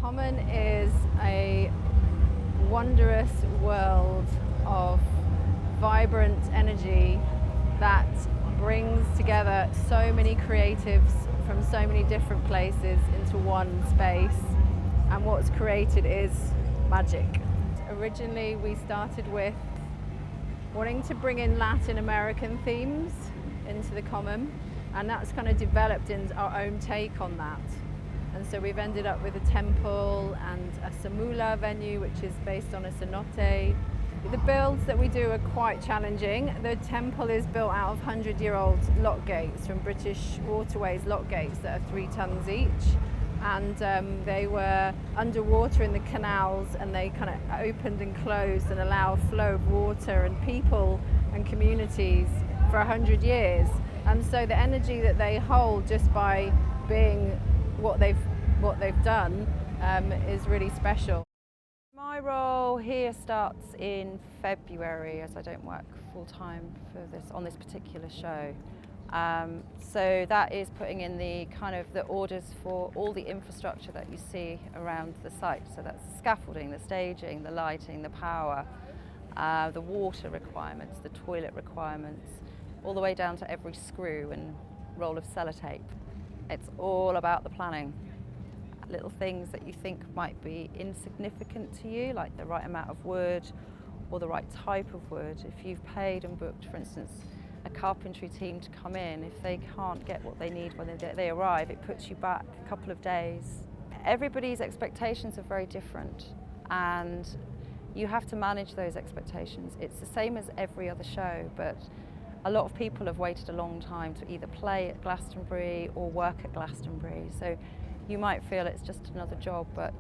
Common is a wondrous world of vibrant energy that brings together so many creatives from so many different places into one space, and what's created is magic. Originally we started with wanting to bring in Latin American themes into the Common, and that's kind of developed into our own take on that. And so we've ended up with a temple and a samula venue, which is based on a cenote. The builds that we do are quite challenging. The temple is built out of 100-year-old lock gates from British Waterways lock gates that are 3 tons each. And they were underwater in the canals, and they kind of opened and closed and allow a flow of water and people and communities for 100 years. And so the energy that they hold just by being what they've done is really special. My role here starts in February, as I don't work full time on this particular show. So that is putting in the orders for all the infrastructure that you see around the site. So that's the scaffolding, the staging, the lighting, the power, the water requirements, the toilet requirements, all the way down to every screw and roll of sellotape. It's all about the planning. Little things that you think might be insignificant to you, like the right amount of wood or the right type of wood. If you've paid and booked, for instance, a carpentry team to come in, if they can't get what they need when they arrive, it puts you back a couple of days. Everybody's expectations are very different, and you have to manage those expectations. It's the same as every other show, but a lot of people have waited a long time to either play at Glastonbury or work at Glastonbury. So you might feel it's just another job, but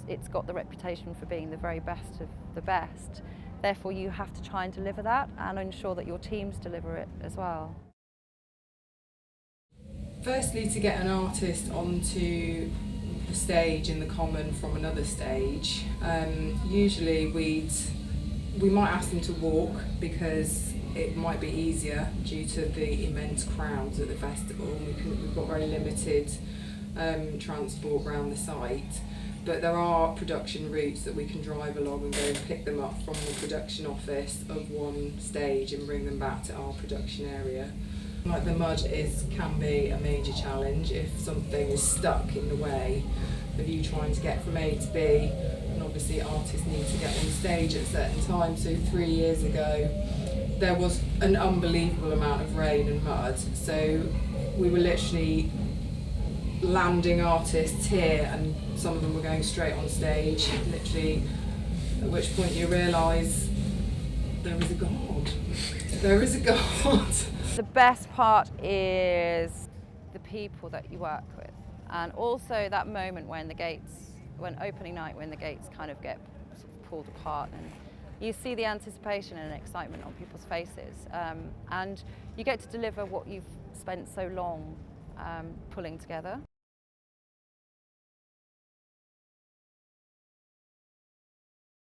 it's got the reputation for being the very best of the best. Therefore, you have to try and deliver that and ensure that your teams deliver it as well. Firstly, to get an artist onto the stage in the Common from another stage, usually we might ask them to walk because it might be easier due to the immense crowds at the festival. We've got very limited transport around the site, but there are production routes that we can drive along and go and pick them up from the production office of one stage and bring them back to our production area. Like the mud can be a major challenge if something is stuck in the way of you trying to get from A to B, and obviously artists need to get on stage at certain times. So 3 years ago there was an unbelievable amount of rain and mud, so we were literally landing artists here and some of them were going straight on stage, literally, at which point you realise there is a God. There is a God. The best part is the people that you work with, and also that moment when opening night, when the gates kind of get sort of pulled apart and you see the anticipation and excitement on people's faces, and you get to deliver what you've spent so long pulling together.